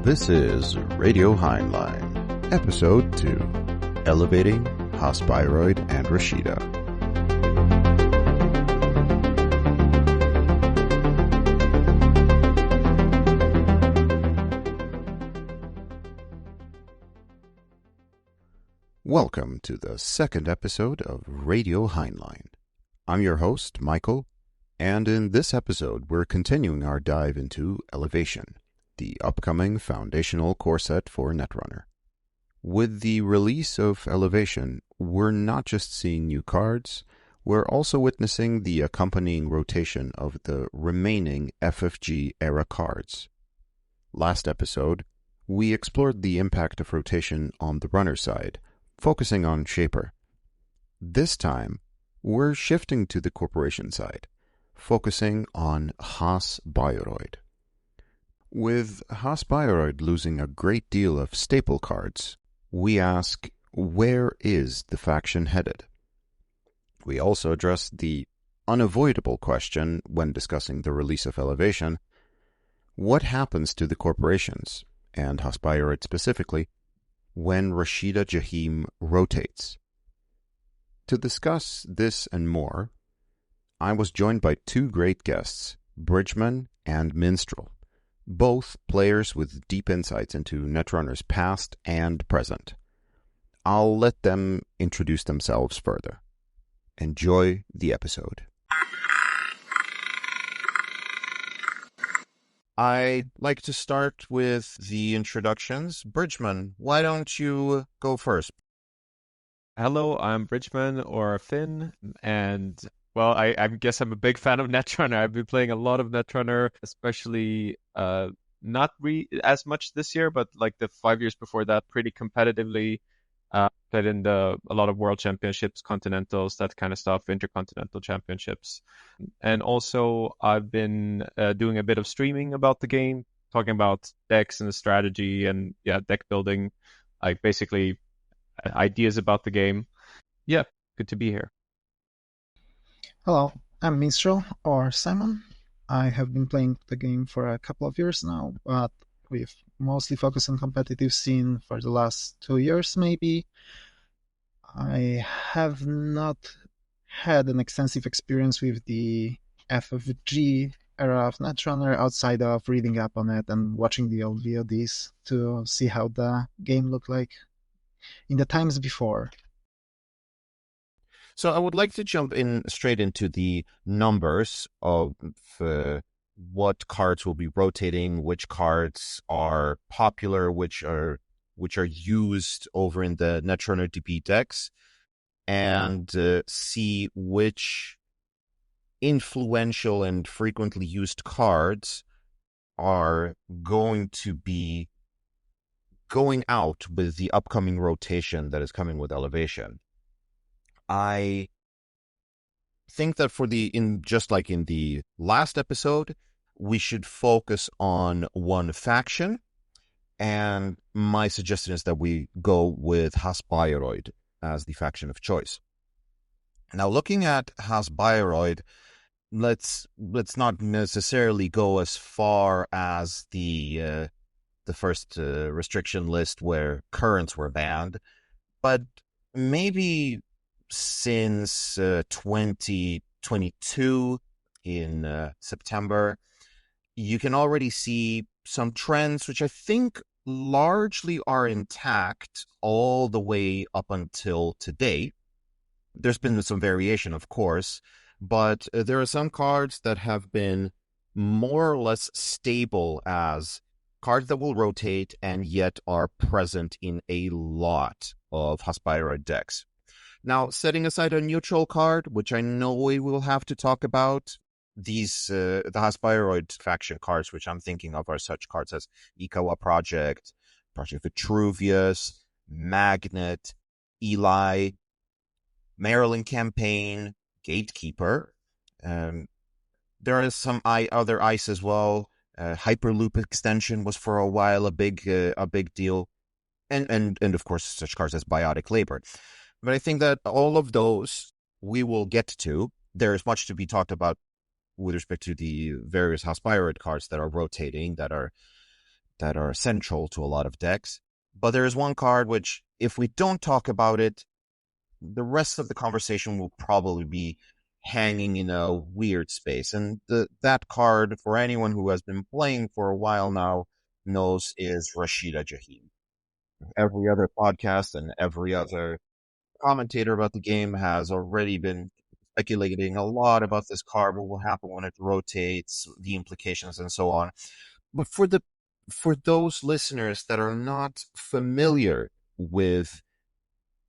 This is Radio Heinlein, Episode 2, Elevating Haas-Bioroid and Rashida. Welcome to the second episode of Radio Heinlein. I'm your host, Michael, and in this episode we're continuing our dive into Elevation, the upcoming foundational core set for Netrunner. With the release of Elevation, we're not just seeing new cards, we're also witnessing the accompanying rotation of the remaining FFG era cards. Last episode, we explored the impact of rotation on the runner side, focusing on Shaper. This time, we're shifting to the corporation side, focusing on Haas-Bioroid. With Haas-Bioroid losing a great deal of staple cards, we ask, where is the faction headed? We also address the unavoidable question when discussing the release of Elevation: what happens to the corporations, and Haas-Bioroid specifically, when Rashida Jahim rotates? To discuss this and more, I was joined by two great guests, Bridgeman and Minstrel, both players with deep insights into Netrunner's past and present. I'll let them introduce themselves further. Enjoy the episode. I'd like to start with the introductions. Bridgeman, why don't you go first? Hello, I'm Bridgeman, or Finn, and well, I guess I'm a big fan of Netrunner. I've been playing a lot of Netrunner, especially not as much this year, but like the 5 years before that, pretty competitively. Played in a lot of world championships, continentals, that kind of stuff, intercontinental championships. And also, I've been doing a bit of streaming about the game, talking about decks and the strategy and deck building, like basically ideas about the game. Yeah, good to be here. Hello, I'm Minstrel, or Simon. I have been playing the game for a couple of years now, but we've mostly focused on competitive scene for the last 2 years, maybe. I have not had an extensive experience with the FFG era of Netrunner outside of reading up on it and watching the old VODs to see how the game looked like in the times before. So I would like to jump in straight into the numbers of what cards will be rotating, which cards are popular, which are used over in the Netrunner DB decks, and see which influential and frequently used cards are going to be going out with the upcoming rotation that is coming with Elevation. I think that just like in the last episode, we should focus on one faction, and my suggestion is that we go with Haas-Bioroid as the faction of choice. Now, looking at Haas-Bioroid, let's not necessarily go as far as the first restriction list where currents were banned, but maybe since 2022 in September, you can already see some trends which I think largely are intact all the way up until today. There's been some variation, of course, but there are some cards that have been more or less stable as cards that will rotate and yet are present in a lot of Haas-Bioroid decks. Now, setting aside a neutral card, which I know we will have to talk about, the Haas-Bioroid faction cards, which I'm thinking of, are such cards as Ikawa Project Vitruvius, Magnet, Eli, Maryland Campaign, Gatekeeper. There are some other ice as well. Hyperloop Extension was for a while a big deal, and of course such cards as Biotic Labor. But I think that all of those we will get to. There is much to be talked about with respect to the various Haas-Bioroid cards that are rotating, that are that are central to a lot of decks. But there is one card which, if we don't talk about it, the rest of the conversation will probably be hanging in a weird space. And that card, for anyone who has been playing for a while now, knows is Rashida Jahim. Every other podcast and every other commentator about the game has already been speculating a lot about this card, what will happen when it rotates, the implications, and so on. But for those listeners that are not familiar with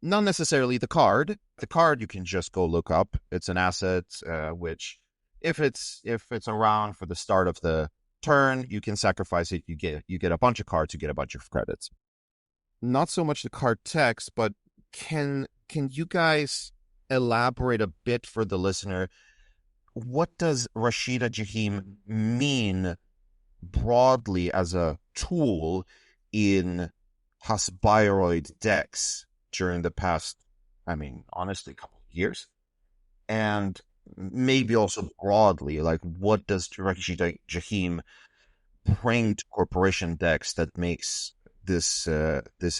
not necessarily the card you can just go look up. It's an asset which if it's around for the start of the turn, you can sacrifice it. You get a bunch of cards, you get a bunch of credits. Not so much the card text, but can you guys elaborate a bit for the listener? What does Rashida Jahim mean broadly as a tool in Haas-Bioroid decks during the past, honestly, couple of years? And maybe also broadly, like, what does Rashida Jahim bring to corporation decks that makes this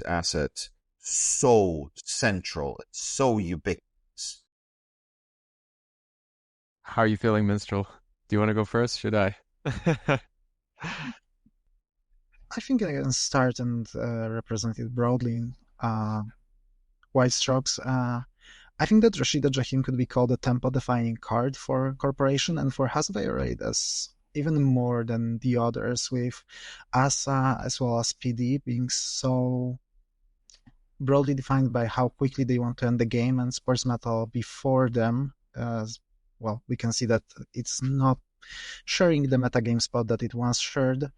asset so central, so ubiquitous? How are you feeling, Minstrel? Do you want to go first? Should I? I think I can start and represent it broadly in wide strokes. I think that Rashida Jahim could be called a tempo-defining card for Corporation and for Haas-Bioroid as even more than the others, with ASA as well as PD being so broadly defined by how quickly they want to end the game, and Sports Metal before them. Well, we can see that it's not sharing the metagame spot that it once shared.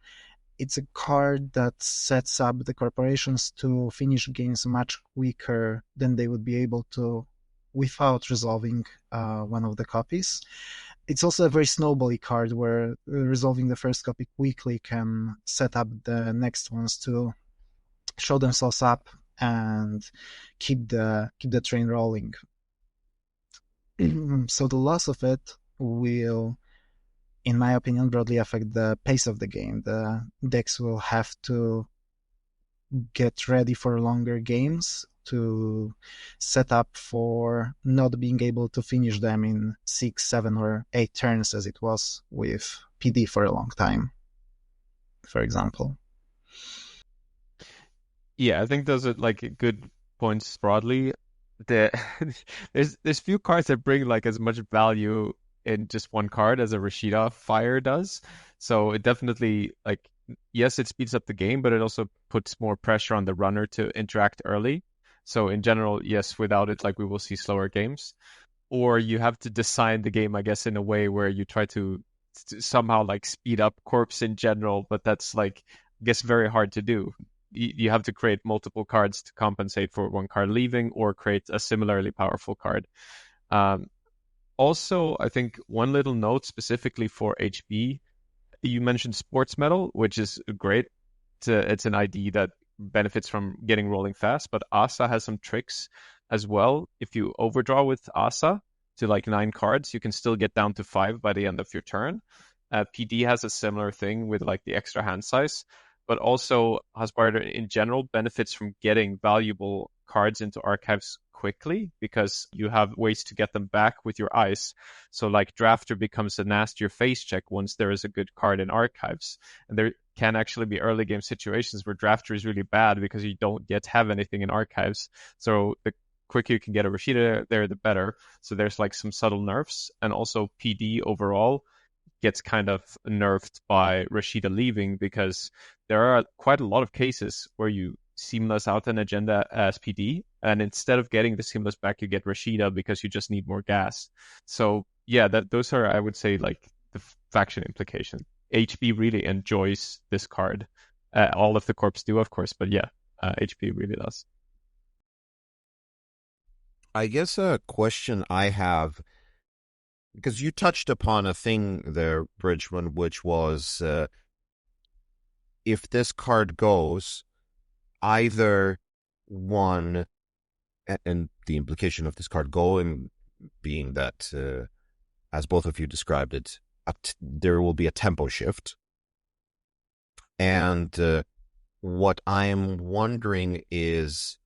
It's a card that sets up the corporations to finish games much quicker than they would be able to without resolving one of the copies. It's also a very snowbally card where resolving the first copy quickly can set up the next ones to show themselves up and keep the train rolling. So the loss of it will, in my opinion, broadly affect the pace of the game. The decks will have to get ready for longer games to set up for not being able to finish them in 6, 7, or 8 turns as it was with PD for a long time, for example. Yeah, I think those are like good points broadly. There's few cards that bring like as much value in just one card as a Rashida Fire does. So it definitely, like, yes, it speeds up the game, but it also puts more pressure on the runner to interact early. So in general, yes, without it, like, we will see slower games. Or you have to design the game, I guess, in a way where you try to somehow like speed up corps in general, but that's like, I guess, very hard to do. You have to create multiple cards to compensate for one card leaving, or create a similarly powerful card. Also, I think one little note specifically for HB, you mentioned Sports Metal, which is great. It's an ID that benefits from getting rolling fast, but ASA has some tricks as well. If you overdraw with ASA to like 9 cards, you can still get down to 5 by the end of your turn. PD has a similar thing with like the extra hand size, but also Haas-Bioroid in general benefits from getting valuable cards into archives quickly, because you have ways to get them back with your ice. So like Drafter becomes a nastier face check once there is a good card in archives. And there can actually be early game situations where Drafter is really bad because you don't yet have anything in archives. So the quicker you can get a Rashida there, the better. So there's like some subtle nerfs. And also PD overall gets kind of nerfed by Rashida leaving, because there are quite a lot of cases where you seamless out an agenda as PD, and instead of getting the seamless back, you get Rashida because you just need more gas. So yeah, those are, I would say, like the faction implication. HB really enjoys this card. All of the corps do, of course, but yeah, HB really does. I guess a question I have, because you touched upon a thing there, Bridgeman, which was if this card goes, either one, and the implication of this card going being that, as both of you described it, there will be a tempo shift. And what I'm wondering is,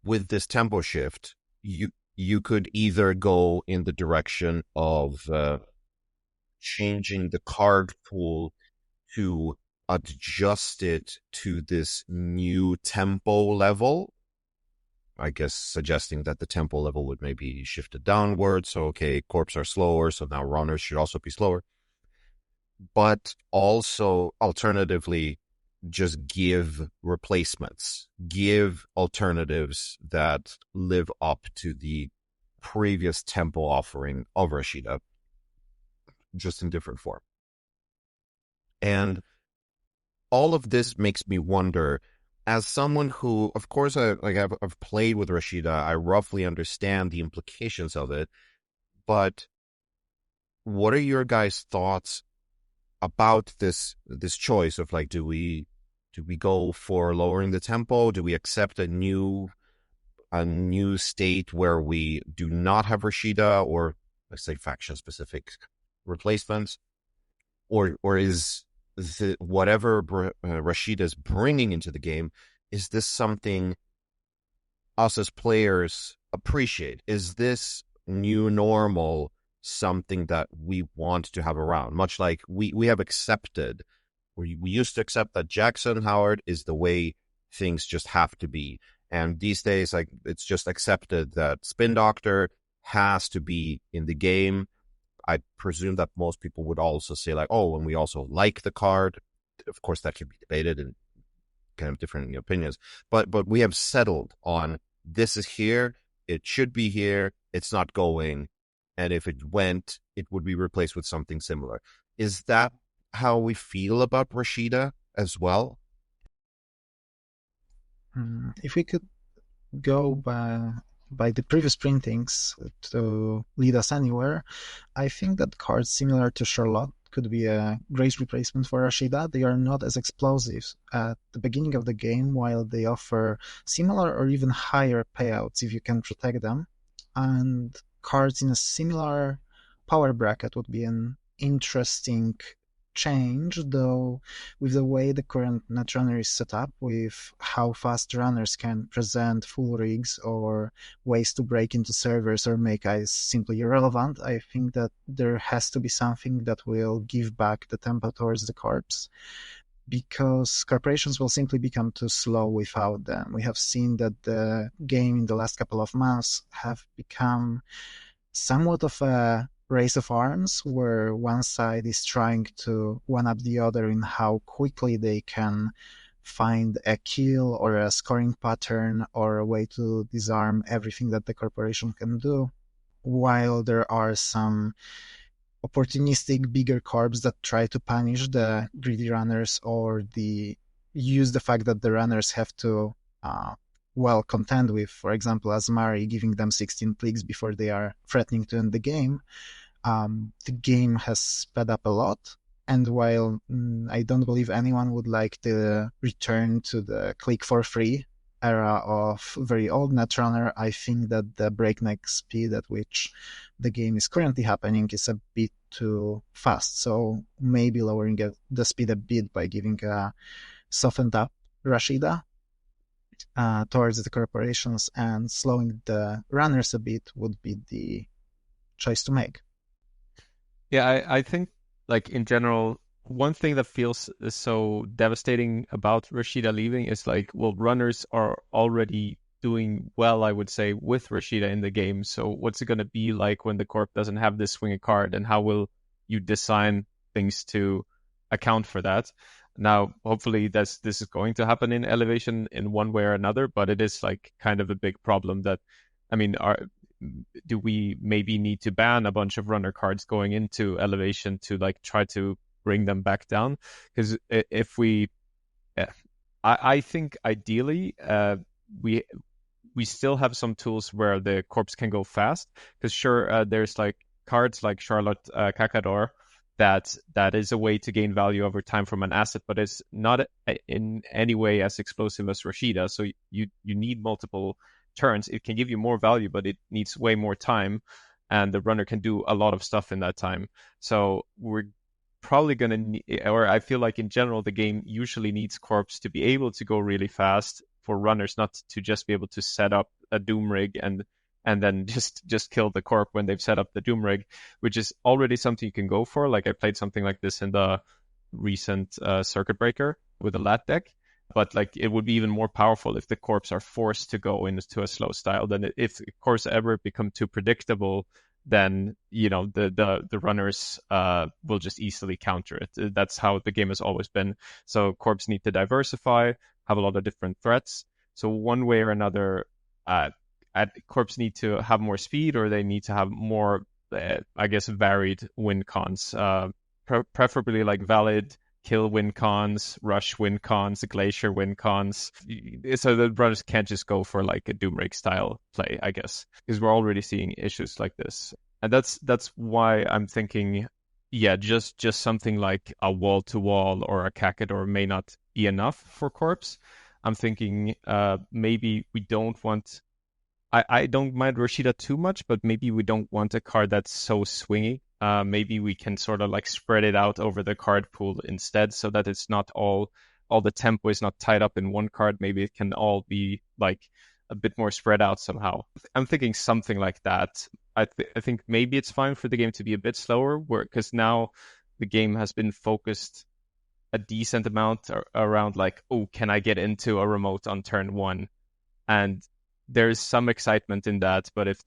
with this tempo shift, you could either go in the direction of changing the card pool to adjust it to this new tempo level. I guess suggesting that the tempo level would maybe shift it downwards. So, okay, corps are slower, so now runners should also be slower. But also, alternatively, just give replacements, give alternatives that live up to the previous tempo offering of Rashida, just in different form. And all of this makes me wonder, as someone who, of course, I've played with Rashida, I roughly understand the implications of it, but what are your guys' thoughts about this choice of, like, do we go for lowering the tempo? Do we accept a new state where we do not have Rashida, or let's say faction specific replacements, or is whatever Rashida is bringing into the game, is this something us as players appreciate? Is this new normal something that we want to have around? Much like we have accepted, we used to accept that Jackson Howard is the way things just have to be. And these days, like, it's just accepted that Spin Doctor has to be in the game. I presume that most people would also say, like, oh, and we also like the card. Of course, that can be debated and kind of different opinions. But we have settled on, this is here, it should be here, it's not going. And if it went, it would be replaced with something similar. Is that how we feel about Rashida as well? If we could go by the previous printings to lead us anywhere, I think that cards similar to Charlotte could be a great replacement for Rashida. They are not as explosive at the beginning of the game, while they offer similar or even higher payouts if you can protect them. And cards in a similar power bracket would be an interesting change, though with the way the current Netrunner is set up, with how fast runners can present full rigs or ways to break into servers or make eyes simply irrelevant, I think that there has to be something that will give back the tempo towards the corps, because corporations will simply become too slow without them. We have seen that the game in the last couple of months have become somewhat of a race of arms, where one side is trying to one-up the other in how quickly they can find a kill or a scoring pattern or a way to disarm everything that the corporation can do, while there are some opportunistic bigger corps that try to punish the greedy runners, or use the fact that the runners have to contend with, for example, Asmari, giving them 16 clicks before they are threatening to end the game. The game has sped up a lot, and while I don't believe anyone would like to return to the click for free era of very old Netrunner, I think that the breakneck speed at which the game is currently happening is a bit too fast. So maybe lowering the speed a bit by giving a softened up Rashida towards the corporations and slowing the runners a bit would be the choice to make. Yeah, I think, like, in general, one thing that feels so devastating about Rashida leaving is, like, well, runners are already doing well, I would say, with Rashida in the game. So what's it going to be like when the corp doesn't have this swing a card, and how will you design things to account for that? Now, hopefully this is going to happen in Elevation in one way or another, but it is, like, kind of a big problem that, I mean, do we maybe need to ban a bunch of runner cards going into Elevation to, like, try to bring them back down? Because if we, I think ideally we still have some tools where the corpse can go fast. Because sure, there's, like, cards like Charlotte Cacador that is a way to gain value over time from an asset, but it's not in any way as explosive as Rashida. So you need multiple turns. It can give you more value, but it needs way more time, and the runner can do a lot of stuff in that time. So we're probably going to, or I feel like in general, the game usually needs corps to be able to go really fast for runners, not to just be able to set up a Doom rig and then just kill the corp when they've set up the Doom rig, which is already something you can go for. Like I played something like this in the recent Circuit Breaker with a lat deck. But like it would be even more powerful if the corps are forced to go into a slow style. Then if corps ever become too predictable, then the runners will just easily counter it. That's how the game has always been. So corps need to diversify, have a lot of different threats. So one way or another, corps need to have more speed, or they need to have more, I guess, varied win cons. Preferably like valid kill win cons, rush win cons, glacier win cons. So the runners can't just go for like a Doom Rig style play, I guess, because we're already seeing issues like this. And that's why I'm thinking, yeah, just something like a wall to wall or a Cacador may not be enough for corps. I'm thinking maybe we don't want. I don't mind Rashida too much, but maybe we don't want a card that's so swingy. Maybe we can sort of like spread it out over the card pool instead, so that it's not all the tempo is not tied up in one card. Maybe it can all be like a bit more spread out somehow. I'm thinking something like that. I think maybe it's fine for the game to be a bit slower, because now the game has been focused a decent amount around like, oh, can I get into a remote on turn 1? And there's some excitement in that, but if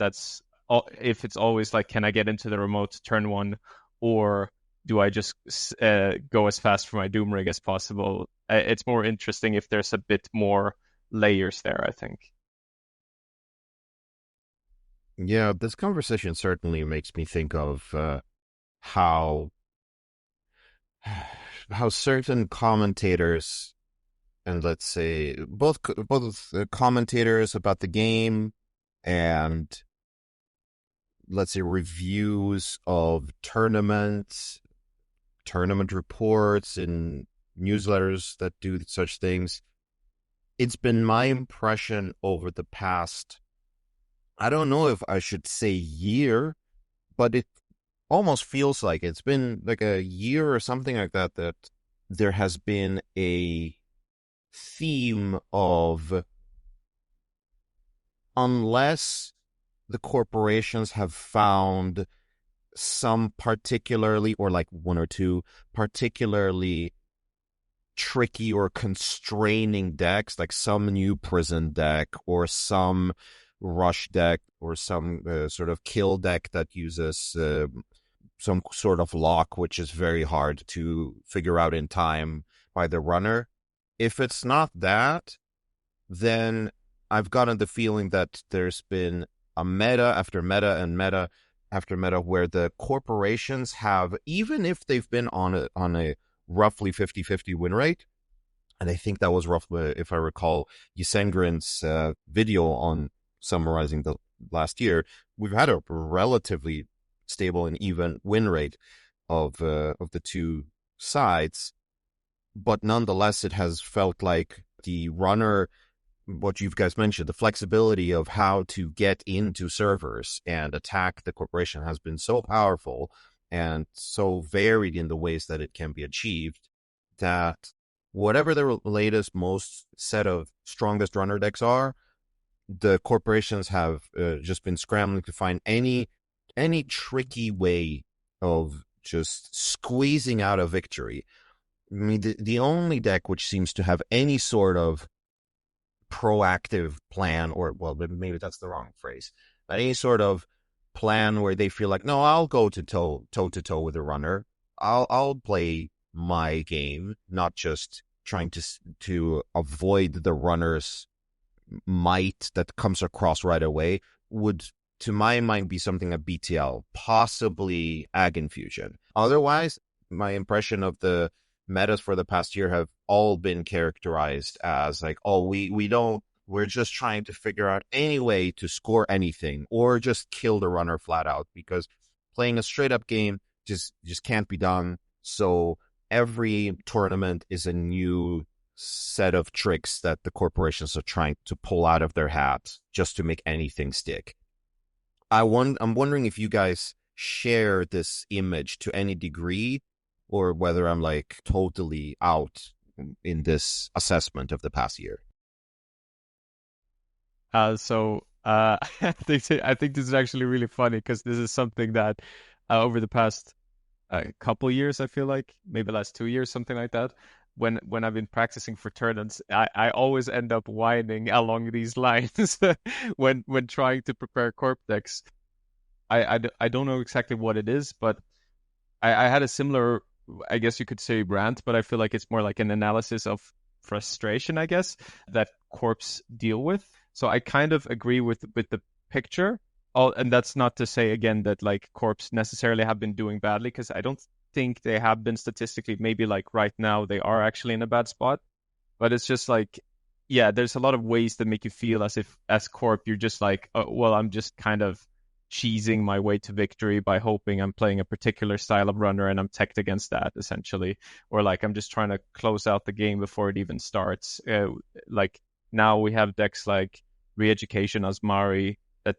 it's always like, can I get into the remote turn 1, or do I just go as fast for my Doom Rig as possible? It's more interesting if there's a bit more layers there, I think. Yeah, this conversation certainly makes me think of how certain commentators, and let's say both commentators about the game and let's say reviews of tournaments, tournament reports, and newsletters that do such things. It's been my impression over the past, I don't know if I should say year, but it almost feels like it's been like a year or something like that, that there has been a theme of, unless the corporations have found some particularly, or like one or two particularly tricky or constraining decks, like some new prison deck or some rush deck or some sort of kill deck that uses some sort of lock, which is very hard to figure out in time by the runner. If it's not that, then I've gotten the feeling that there's been a meta after meta and meta after meta where the corporations have, even if they've been on a roughly 50-50 win rate, and I think that was roughly, if I recall, Ysengrin's video on summarizing the last year, we've had a relatively stable and even win rate of the two sides, but nonetheless, it has felt like the runner, what you guys mentioned, the flexibility of how to get into servers and attack the corporation has been so powerful and so varied in the ways that it can be achieved, that whatever the latest, most set of strongest runner decks are, the corporations have just been scrambling to find any tricky way of just squeezing out a victory. I mean, the only deck which seems to have any sort of proactive plan, or, well, maybe that's the wrong phrase, but any sort of plan where they feel like, no, I'll go toe to toe with a runner. I'll play my game, not just trying to avoid the runner's might that comes across right away, would, to my mind, be something like BTL, possibly Ag Infusion. Otherwise, my impression of the metas for the past year have all been characterized as like, oh, we're just trying to figure out any way to score anything or just kill the runner flat out, because playing a straight up game just can't be done. So every tournament is a new set of tricks that the corporations are trying to pull out of their hat just to make anything stick. I'm wondering if you guys share this image to any degree, or whether I'm like totally out in this assessment of the past year. I think this is actually really funny because this is something that over the past couple years, I feel like maybe last 2 years, something like that. When I've been practicing for tournaments, I always end up whining along these lines when trying to prepare corp decks. I don't know exactly what it is, but I had a similar, I guess you could say, rant, but I feel like it's more like an analysis of frustration, I guess, that corps deal with. So I kind of agree with the picture. And that's not to say again that like corps necessarily have been doing badly, because I don't think they have been statistically. Maybe like right now they are actually in a bad spot, but it's just like, yeah, there's a lot of ways that make you feel as if as corp you're just like, oh, well, I'm just kind of cheesing my way to victory by hoping I'm playing a particular style of runner and I'm teched against that essentially, or like I'm just trying to close out the game before it even starts. Like now we have decks like Re-Education Asmari that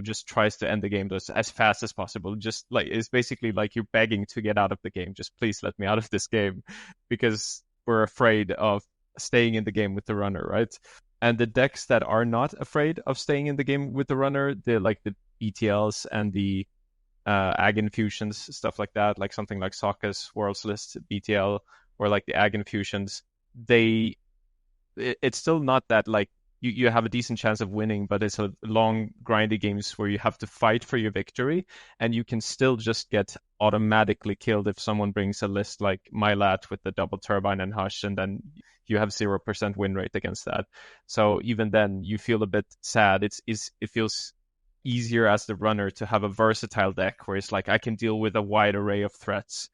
just tries to end the game as fast as possible. Just like it's basically like you're begging to get out of the game. Just please let me out of this game, because we're afraid of staying in the game with the runner, right? And the decks that are not afraid of staying in the game with the runner, the BTLs and the Ag Infusions, stuff like that, like something like Sokka's World's List BTL, or like the Ag Infusions, it's still not that like you have a decent chance of winning, but it's a long, grindy games where you have to fight for your victory, and you can still just get automatically killed if someone brings a list like Mylat with the double turbine and Hush, and then you have 0% win rate against that. So even then, you feel a bit sad. It feels easier as the runner to have a versatile deck where it's like I can deal with a wide array of threats.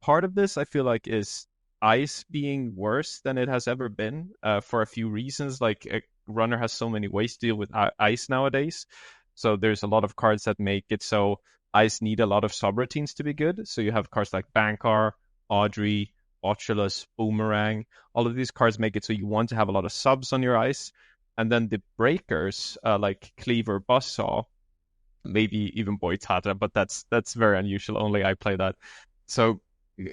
Part of this I feel like is ice being worse than it has ever been, for a few reasons. Like a runner has so many ways to deal with ice nowadays. So there's a lot of cards that make it so ice need a lot of subroutines to be good. So you have cards like Bankar, Audrey, Botulus, Boomerang. All of these cards make it so you want to have a lot of subs on your ice. And then the breakers, like Cleaver, Buzzsaw, maybe even Boitata, but that's very unusual. Only I play that. So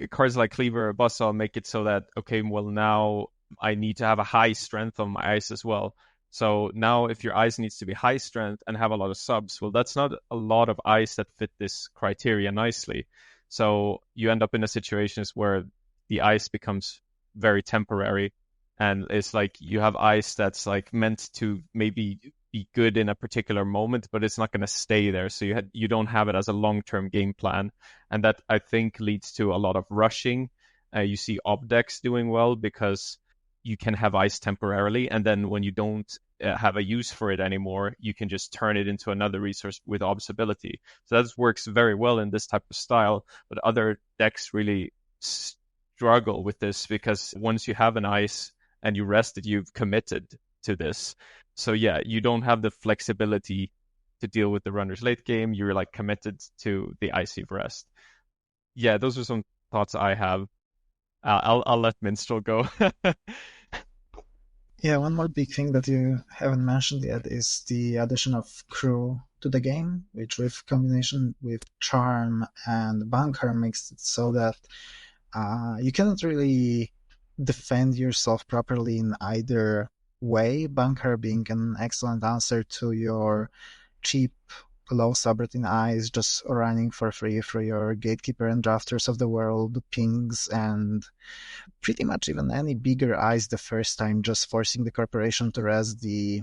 cards like Cleaver or Buzzsaw make it so that, okay, well, now I need to have a high strength on my ice as well. So now if your ice needs to be high strength and have a lot of subs, well, that's not a lot of ice that fit this criteria nicely. So you end up in a situations where the ice becomes very temporary, and it's like you have ice that's like meant to maybe be good in a particular moment, but it's not going to stay there. So you don't have it as a long-term game plan, and that I think leads to a lot of rushing. You see ob decks doing well because you can have ice temporarily, and then when you don't have a use for it anymore, you can just turn it into another resource with ob's ability. So that works very well in this type of style, but other decks really struggle with this because once you have an ice and you rest it, you've committed to this. So yeah, you don't have the flexibility to deal with the runners late game. You're like committed to the icy rest. Yeah, those are some thoughts I have. I'll let Minstrel go. Yeah, one more big thing that you haven't mentioned yet is the addition of crew to the game, which with combination with charm and bunker makes it so that you cannot really defend yourself properly in either way. Bunker being an excellent answer to your cheap low subroutine eyes just running for free for your gatekeeper and drafters of the world pings, and pretty much even any bigger eyes the first time, just forcing the corporation to rest the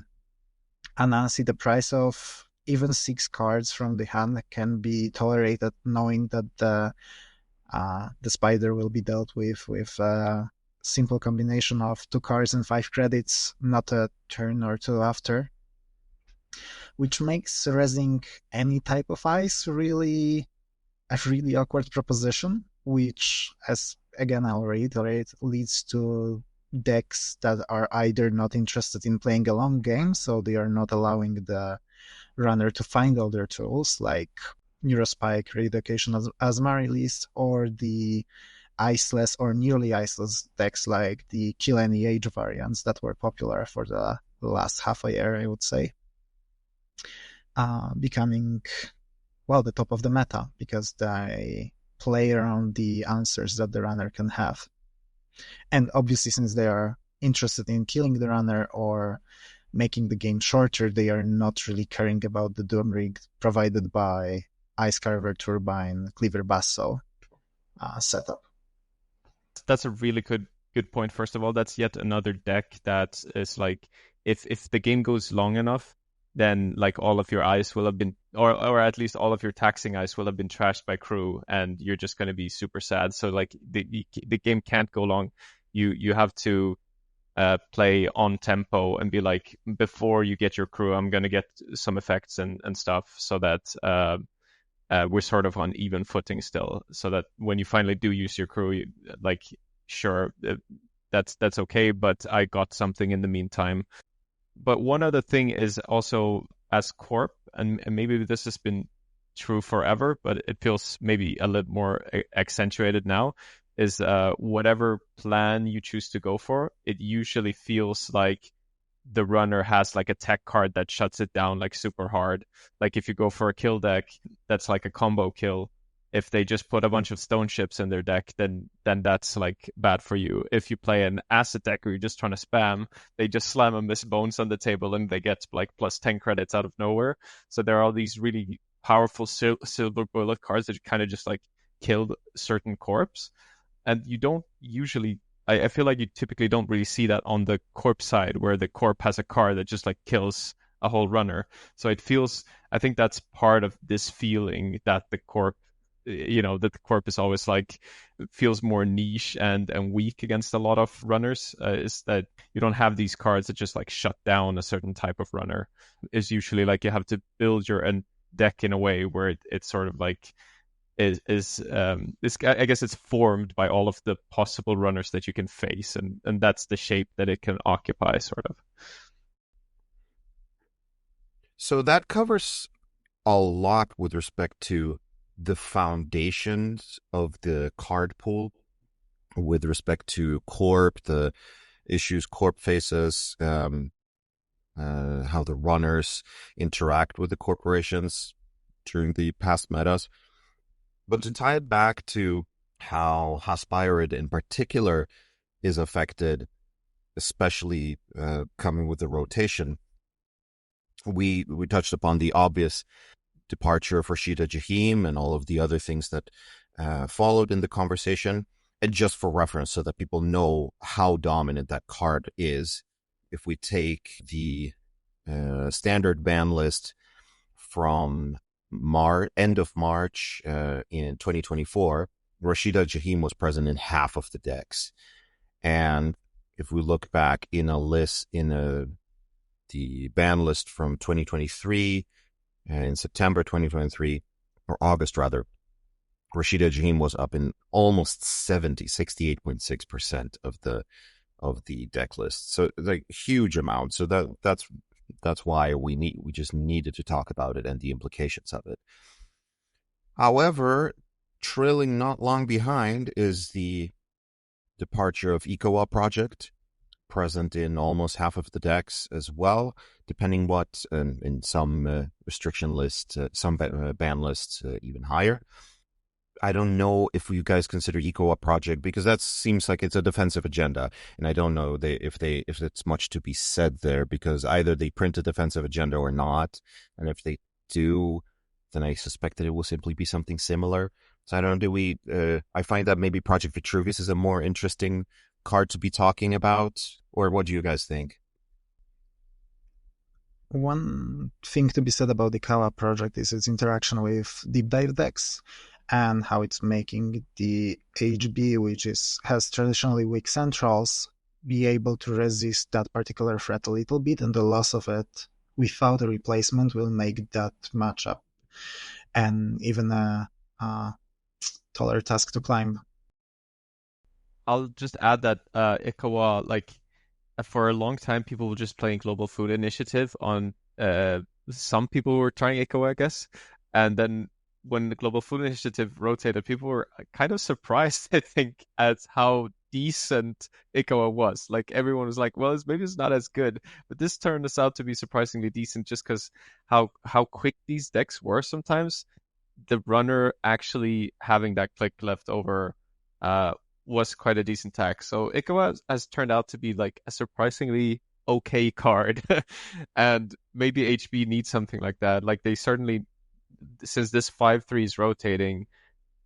Anansi. The price of even 6 cards from the hand can be tolerated, knowing that the spider will be dealt with a simple combination of 2 cards and 5 credits, not a turn or two after, which makes resing any type of ice really a really awkward proposition, which, as again I'll reiterate, leads to decks that are either not interested in playing a long game, so they are not allowing the runner to find all their tools, like Neurospike, Re-Education Asmari list, or the iceless or nearly iceless decks like the Kill Any Age variants that were popular for the last half a year, I would say, becoming, well, the top of the meta, because they play around the answers that the runner can have. And obviously, since they are interested in killing the runner or making the game shorter, they are not really caring about the doom rig provided by Ice Carver, Turbine, Cleaver Basso setup. That's a really good point. First of all, that's yet another deck that is like, if the game goes long enough, then like all of your ice will have been, or at least all of your taxing ice will have been trashed by crew, and you're just going to be super sad. So like the game can't go long. You have to play on tempo and be like, before you get your crew, I'm going to get some effects and stuff, so that we're sort of on even footing still, so that when you finally do use your crew, like, sure, that's okay, but I got something in the meantime. But one other thing is also, as corp, and maybe this has been true forever, but it feels maybe a little more accentuated now, is whatever plan you choose to go for, it usually feels like the runner has like a tech card that shuts it down like super hard. Like if you go for a kill deck, that's like a combo kill. If they just put a bunch of stone ships in their deck, then that's like bad for you. If you play an acid deck or you're just trying to spam, they just slam a Miss Bones on the table and they get like plus 10 credits out of nowhere. So there are all these really powerful silver bullet cards that kind of just like killed certain corps. And you don't usually, I feel like you typically don't really see that on the corp side, where the corp has a card that just like kills a whole runner. So it feels, I think that's part of this feeling that the corp, that the corp is always like, feels more niche and weak against a lot of runners, is that you don't have these cards that just like shut down a certain type of runner. It's usually like you have to build your deck in a way where it's sort of like, is I guess it's formed by all of the possible runners that you can face, and that's the shape that it can occupy, sort of. So that covers a lot with respect to the foundations of the card pool, with respect to corp, the issues corp faces, how the runners interact with the corporations during the past metas. But to tie it back to how Haas-Bioroid in particular is affected, especially coming with the rotation, we touched upon the obvious departure of Rashida Jahim and all of the other things that followed in the conversation. And just for reference, so that people know how dominant that card is, if we take the standard ban list from end of March in 2024, Rashida Jahim was present in half of the decks. And if we look back in a list, the ban list from 2023, in September 2023, or August rather, Rashida Jahim was up in almost 68.6% of the deck list. So like huge amount. So that's why we just needed to talk about it and the implications of it. However, trailing not long behind is the departure of EcoA project, present in almost half of the decks as well, depending what, in some restriction lists, some ban lists even higher. I don't know if you guys consider EcoA project, because that seems like it's a defensive agenda, and I don't know if it's much to be said there, because either they print a defensive agenda or not, and if they do, then I suspect that it will simply be something similar. So I don't know, I find that maybe Project Vitruvius is a more interesting card to be talking about, or what do you guys think? One thing to be said about the Kawa project is its interaction with deep dive decks, and how it's making the HB, which has traditionally weak centrals, be able to resist that particular threat a little bit, and the loss of it without a replacement will make that matchup and even a taller task to climb. I'll just add that Ikawa, like, for a long time, people were just playing Global Food Initiative on some people were trying Ikawa, I guess, and then when the Global Food Initiative rotated, people were kind of surprised, I think, at how decent Ikawa was. Like, everyone was like, well, maybe it's not as good, but this turned out to be surprisingly decent, just because how quick these decks were sometimes. the runner actually having that click left over was quite a decent tech. So Ikawa has turned out to be like a surprisingly okay card. And maybe HB needs something like that. Like they certainly, since this 5/3 is rotating,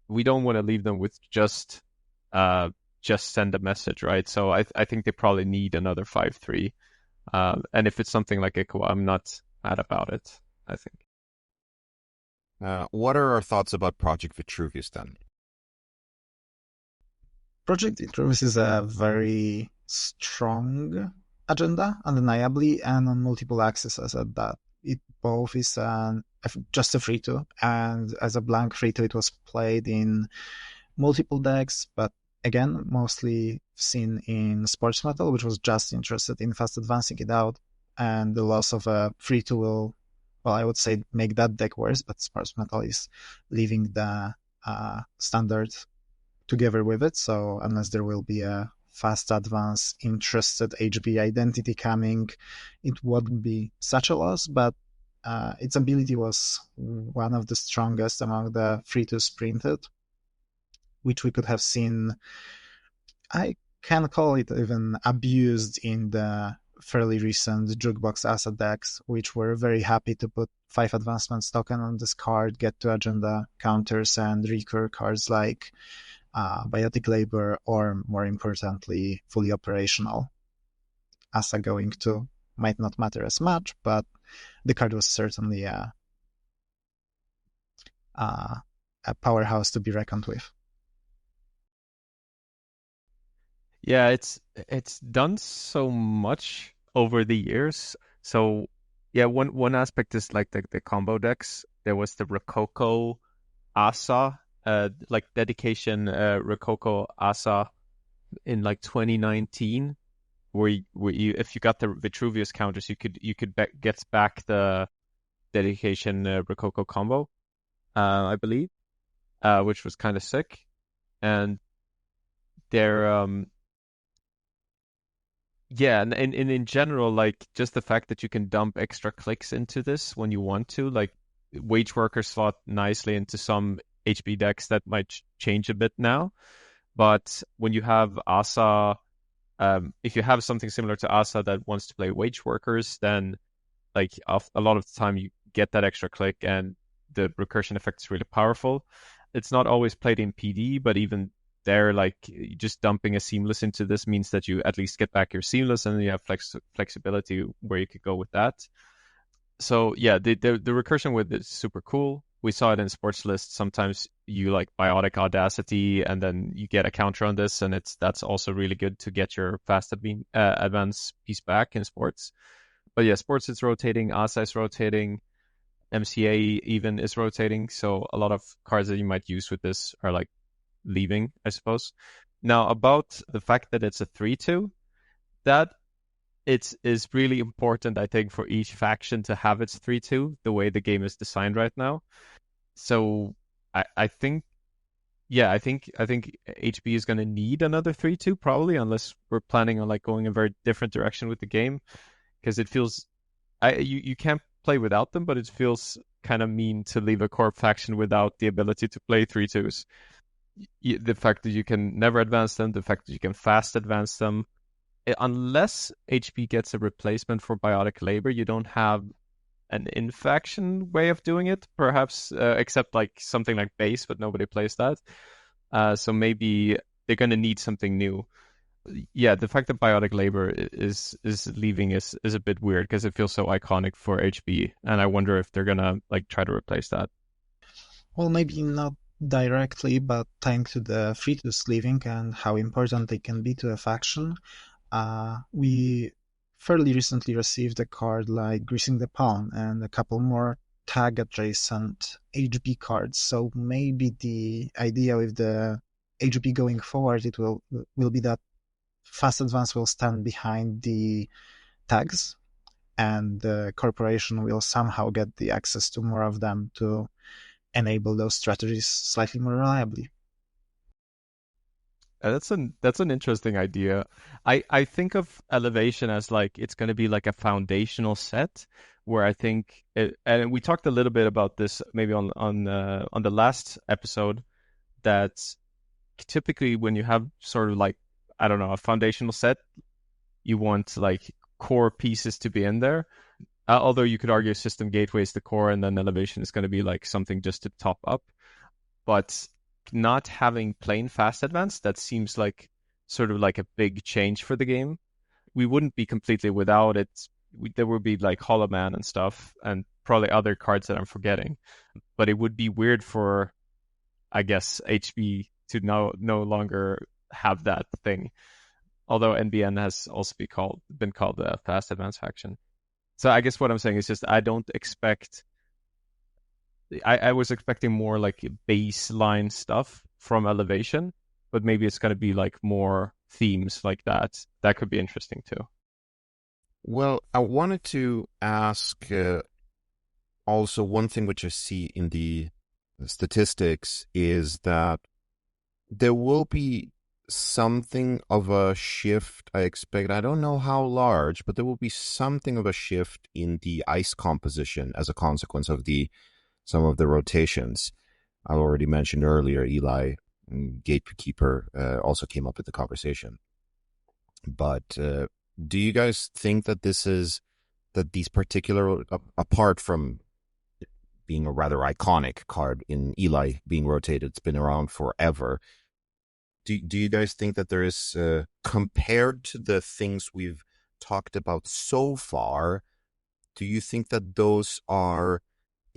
we don't want to leave them with just send a message, right? So I think they probably need another 5/3. And if it's something like Ikawa, I'm not mad about it, I think. What are our thoughts about Project Vitruvius then? Project Vitruvius is a very strong agenda, undeniably, and on multiple axes at that. It both is just a free-to, and as a blank free-to, it was played in multiple decks, but again, mostly seen in Sports Metal, which was just interested in fast advancing it out, and the loss of a free-to will, well, I would say make that deck worse, but Sports Metal is leaving the standard together with it, so unless there will be a fast advance interested HB identity coming, it wouldn't be such a loss, but its ability was one of the strongest among the free-to printed, which we could have seen, I can call it even abused in the fairly recent Jukebox asset decks, which were very happy to put 5 advancements token on this card, get to agenda counters, and recur cards like Biotic Labor, or more importantly, fully operational. Asa going to might not matter as much, but the card was certainly a powerhouse to be reckoned with. Yeah, it's done so much over the years. So yeah, one aspect is like the combo decks. There was the Rococo Asa, like dedication Rococo Asa in like 2019, where you if you got the Vitruvius counters, you could get back the dedication Rococo combo, I believe, which was kind of sick. And they're yeah, and in general, like just the fact that you can dump extra clicks into this when you want to, like Wage Worker slot nicely into some HB decks that might change a bit now. But when you have Asa, if you have something similar to Asa that wants to play Wage Workers, then like a lot of the time you get that extra click and the recursion effect is really powerful. It's not always played in PD, but even there, like just dumping a seamless into this means that you at least get back your seamless, and then you have flexibility where you could go with that. So yeah, the recursion with it is super cool. We saw it in sports lists. Sometimes you like Biotic Audacity, and then you get a counter on this, and that's also really good to get your fast advance piece back in sports. But yeah, sports is rotating, Asa is rotating, MCA even is rotating. So a lot of cards that you might use with this are like leaving, I suppose. Now, about the fact that it's a 3/2, that is really important, I think, for each faction to have its 3/2 the way the game is designed right now. So I think, yeah, I think HB is going to need another 3/2 probably, unless we're planning on like going a very different direction with the game, because it feels you can't play without them, but it feels kind of mean to leave a corp faction without the ability to play 3/2s. The fact that you can never advance them, the fact that you can fast advance them, unless HB gets a replacement for Biotic Labor, you don't have an in-faction way of doing it, perhaps, except like something like base, but nobody plays that. So maybe they're going to need something new. Yeah, the fact that Biotic Labor is leaving is a bit weird because it feels so iconic for HB, and I wonder if they're gonna like try to replace that. Well, maybe not directly, but thanks to the free-to leaving and how important they can be to a faction, we fairly recently received a card like Greasing the Palm and a couple more tag adjacent HB cards. So maybe the idea with the HB going forward, it will be that fast advance will stand behind the tags, and the corporation will somehow get the access to more of them to enable those strategies slightly more reliably. That's an interesting idea. I think of Elevation as like it's going to be like a foundational set, where I think and we talked a little bit about this maybe on the last episode, that typically when you have sort of like, I don't know, a foundational set, you want like core pieces to be in there. Although you could argue system gateway is the core and then elevation is going to be like something just to top up. But not having plain fast advance, that seems like sort of like a big change for the game. We wouldn't be completely without it. There would be like Hollow Man and stuff, and probably other cards that I'm forgetting. But it would be weird for, I guess, HB to no longer have that thing. Although NBN has also been called a fast advance faction. So I guess what I'm saying is just I don't expect. I was expecting more like baseline stuff from Elevation, but maybe it's going to be like more themes like that. That could be interesting too. Well, I wanted to ask also one thing which I see in the statistics is that there will be something of a shift, I expect. I don't know how large, but there will be something of a shift in the ice composition as a consequence of some of the rotations. I already mentioned earlier, Eli, Gatekeeper, also came up with the conversation. But do you guys think that these particular, apart from being a rather iconic card in Eli being rotated, it's been around forever, do you guys think that there is, compared to the things we've talked about so far, do you think that those are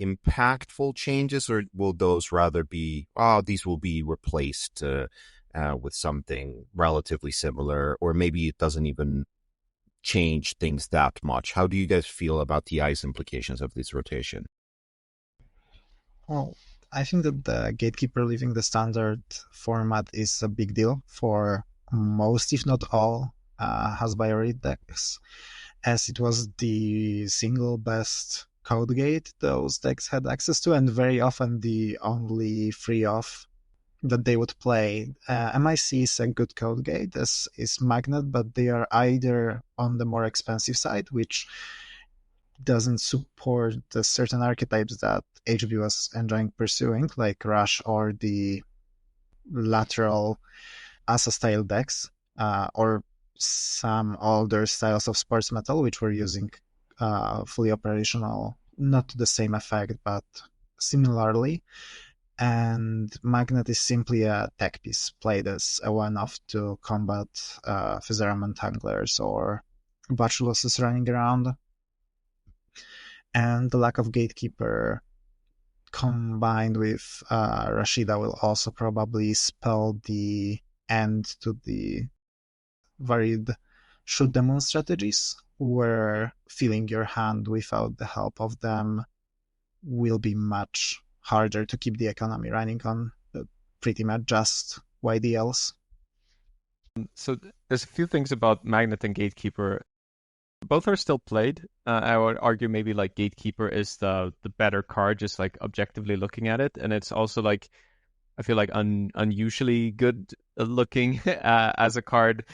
impactful changes, or will those rather be, these will be replaced with something relatively similar, or maybe it doesn't even change things that much? How do you guys feel about the ice implications of this rotation? Well, I think that the Gatekeeper leaving the standard format is a big deal for most, if not all, Haas-Bioroid decks, as it was the single best code gate those decks had access to, and very often the only free off that they would play. MIC is a good code gate, as is Magnet, but they are either on the more expensive side, which doesn't support the certain archetypes that HB was enjoying pursuing, like Rush or the lateral Asa style decks, or some older styles of sports metal, which were using fully operational, not to the same effect, but similarly. And Magnet is simply a tech piece played as a one-off to combat Fizeraman Tanglers or Batulouses running around. And the lack of Gatekeeper combined with Rashida will also probably spell the end to the varied shoot them on strategies, where filling your hand without the help of them will be much harder to keep the economy running on pretty much just YDLs. So there's a few things about Magnet and Gatekeeper. Both are still played. I would argue maybe like Gatekeeper is the better card, just like objectively looking at it, and it's also like, I feel like unusually good looking as a card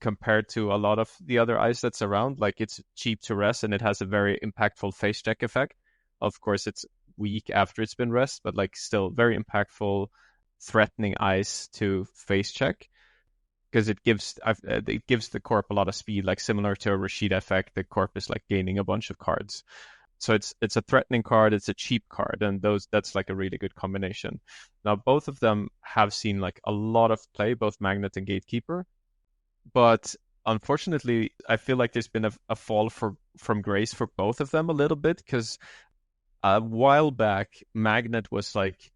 compared to a lot of the other ice that's around. Like, it's cheap to rest and it has a very impactful face check effect. Of course, it's weak after it's been rest, but like still very impactful, threatening ice to face check. Because it gives the corp a lot of speed, like similar to a Rashida effect. The corp is like gaining a bunch of cards, so it's a threatening card, it's a cheap card, and that's like a really good combination. Now both of them have seen like a lot of play, both Magnet and Gatekeeper, but unfortunately, I feel like there's been a fall from grace for both of them a little bit, because a while back Magnet was like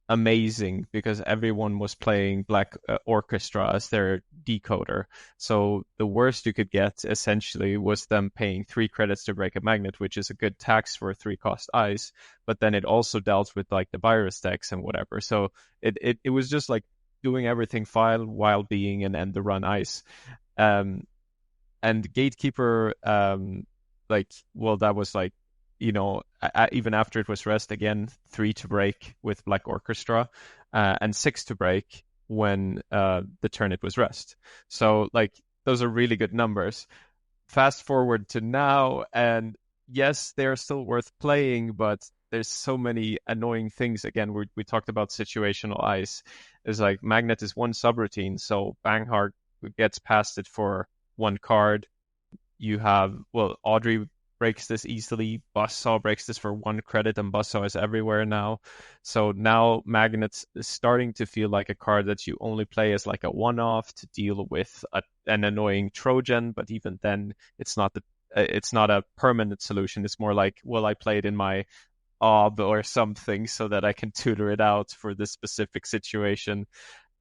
amazing because everyone was playing Black Orchestra as their decoder. So the worst you could get essentially was them paying 3 credits to break a Magnet, which is a good tax for a 3-cost ice, but then it also dealt with like the virus decks and whatever. So it was just like doing everything fine while being an end the run ice. And Gatekeeper, like, well, that was like, even after it was rest, again, 3 to break with Black Orchestra, and 6 to break when the turn it was rest. So, like, those are really good numbers. Fast forward to now, and yes, they're still worth playing, but there's so many annoying things. Again, we talked about situational ice. It's like Magnet is one subroutine, so Banghart gets past it for one card. You have, well, Audrey breaks this easily. Buzzsaw breaks this for one credit, and Buzzsaw is everywhere now. So now Magnets is starting to feel like a card that you only play as like a one-off to deal with an annoying Trojan, but even then, it's not a permanent solution. It's more like, well, I play it in my OB or something so that I can tutor it out for this specific situation.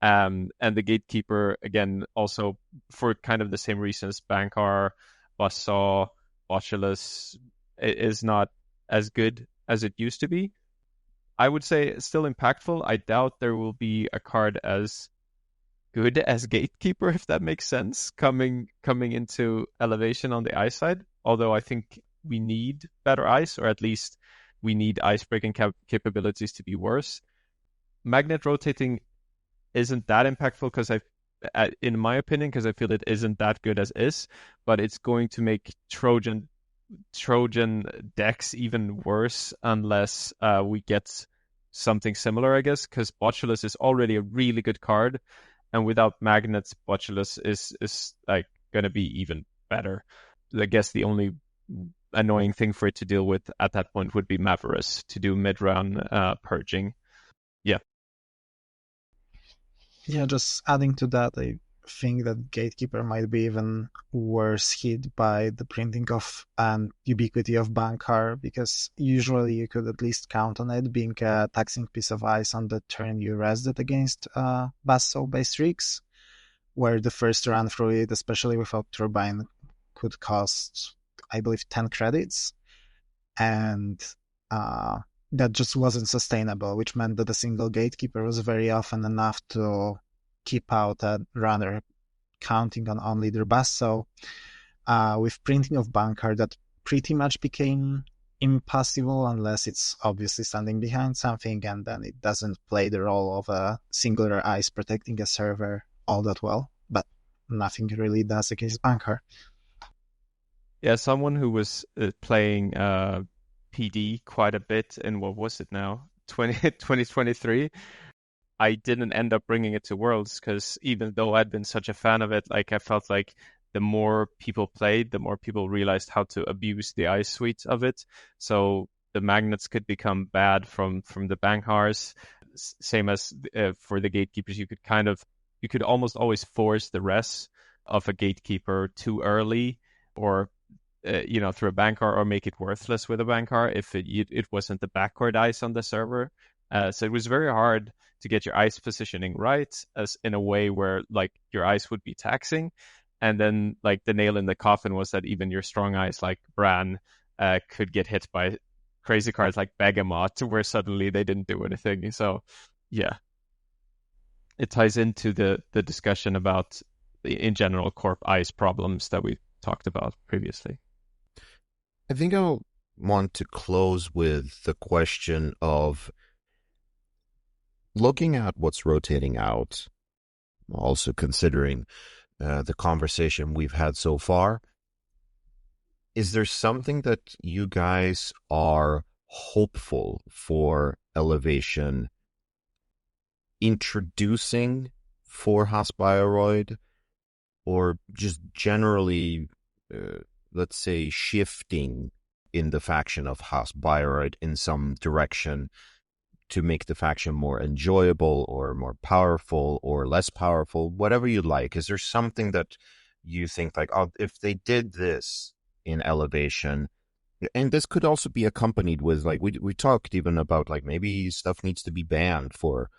And the Gatekeeper, again, also for kind of the same reasons, Bankar, Buzzsaw, Botulus is not as good as it used to be. I would say it's still impactful. I doubt there will be a card as good as Gatekeeper, if that makes sense, coming into Elevation on the ice side. Although I think we need better ice, or at least we need ice breaking capabilities to be worse. Magnet rotating isn't that impactful because in my opinion, because I feel it isn't that good as is, but it's going to make Trojan decks even worse unless we get something similar, I guess, because Botulus is already a really good card, and without Magnets, Botulus is like going to be even better. I guess the only annoying thing for it to deal with at that point would be Maverus to do mid-round purging. Yeah. Yeah, just adding to that, I think that Gatekeeper might be even worse hit by the printing of and ubiquity of Bankar, because usually you could at least count on it being a taxing piece of ice on the turn you rested against Basso-based rigs, where the first run through it, especially without Turbine, could cost, I believe, 10 credits. And that just wasn't sustainable, which meant that a single Gatekeeper was very often enough to keep out a runner counting on only their Basso. With printing of Bankar, that pretty much became impossible unless it's obviously standing behind something, and then it doesn't play the role of a singular ice protecting a server all that well, but nothing really does against Bankar. Yeah, someone who was playing PD quite a bit in, what was it now, 2023. I didn't end up bringing it to Worlds because even though I'd been such a fan of it, like I felt like the more people played, the more people realized how to abuse the ice suite of it. So the Magnets could become bad from the Banghars. Same as for the Gatekeepers, you could almost always force the rest of a Gatekeeper too early, or through a Bankar, or make it worthless with a Bankar if it wasn't the backcourt ice on the server. So it was very hard to get your ice positioning right, as in a way where like your ice would be taxing. And then like the nail in the coffin was that even your strong ice like Bran could get hit by crazy cards like Begamot, where suddenly they didn't do anything. So yeah, it ties into the discussion about in general corp ice problems that we talked about previously. I think I'll want to close with the question of looking at what's rotating out, also considering the conversation we've had so far. Is there something that you guys are hopeful for Elevation introducing for Haas-Bioroid, or just generally, let's say, shifting in the faction of Haas-Bioroid in some direction to make the faction more enjoyable or more powerful or less powerful, whatever you like? Is there something that you think like, oh, if they did this in Elevation, and this could also be accompanied with, like, we talked even about, like, maybe stuff needs to be banned for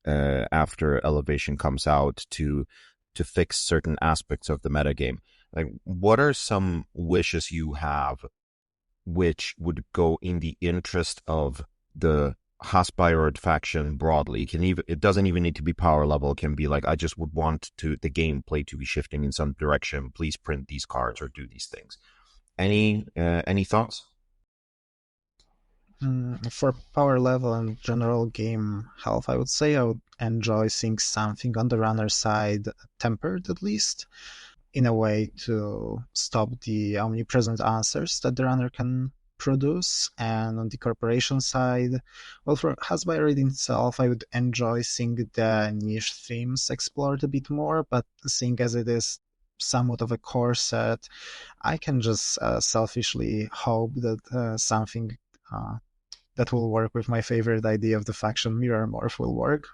after Elevation comes out to fix certain aspects of the metagame. Like, what are some wishes you have which would go in the interest of the Haas-Bioroid faction broadly? It doesn't even need to be power level. It can be like, I just would want the gameplay to be shifting in some direction. Please print these cards or do these things. Any thoughts? For power level and general game health, I would say I would enjoy seeing something on the runner side tempered, at least. in a way to stop the omnipresent answers that the runner can produce. And on the corporation side, well, for Haas-Bioroid itself, I would enjoy seeing the niche themes explored a bit more, but seeing as it is somewhat of a core set, I can just selfishly hope that something that will work with my favorite idea of the faction mirror morph will work.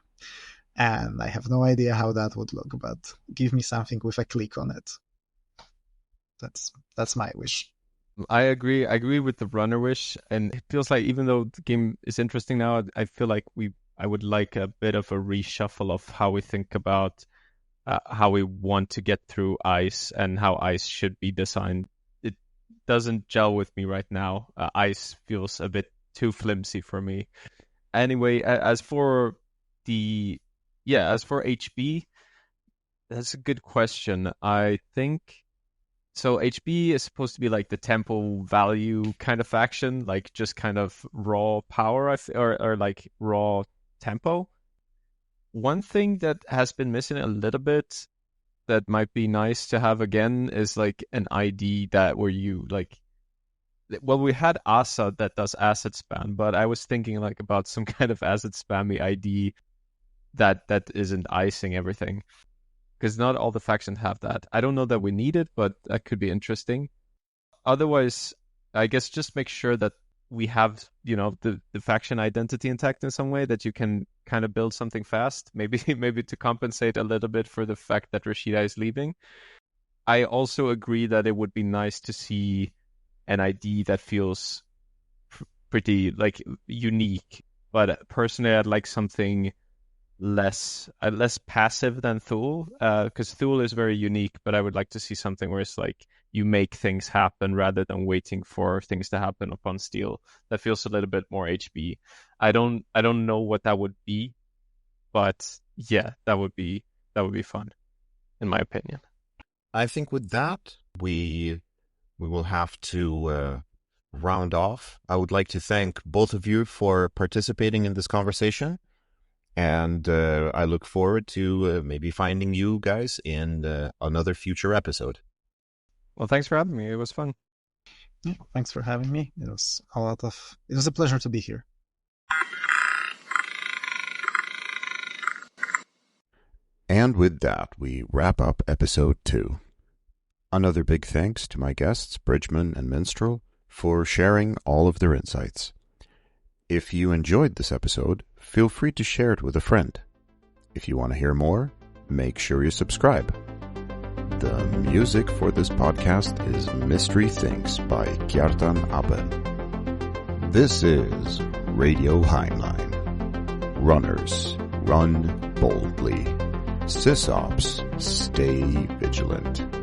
And I have no idea how that would look, but give me something with a click on it. That's my wish. I agree. I agree with the runner wish, and it feels like even though the game is interesting now, I feel like I would like a bit of a reshuffle of how we think about how we want to get through ice and how ice should be designed. It doesn't gel with me right now. Ice feels a bit too flimsy for me. Anyway, as for HB, that's a good question. I think so. HB is supposed to be like the tempo value kind of faction, like just kind of raw power, or like raw tempo. One thing that has been missing a little bit that might be nice to have again is like an ID where you like. Well, we had Asa that does asset spam, but I was thinking like about some kind of asset spammy ID that isn't icing everything, because not all the factions have that. I don't know that we need it, but that could be interesting. Otherwise, I guess just make sure that we have, the faction identity intact in some way, that you can kind of build something fast, maybe to compensate a little bit for the fact that Rashida is leaving. I also agree that it would be nice to see an ID that feels pretty like unique, but personally I'd like something less passive than Thule, because Thule is very unique, but I would like to see something where it's like you make things happen rather than waiting for things to happen upon steal. That feels a little bit more HB. I don't know what that would be, but yeah, that would be fun, in my opinion. I think with that, we will have to round off. I would like to thank both of you for participating in this conversation. And I look forward to maybe finding you guys in another future episode. Well, thanks for having me. It was fun. Yeah, thanks for having me. It was a pleasure to be here. And with that, we wrap up episode 2. Another big thanks to my guests, Bridgeman and Minstrel, for sharing all of their insights. If you enjoyed this episode, feel free to share it with a friend. If you want to hear more, make sure you subscribe. The music for this podcast is Mystery Things by Kjartan Abben. This is Radio Heinlein. Runners, run boldly. SysOps, stay vigilant.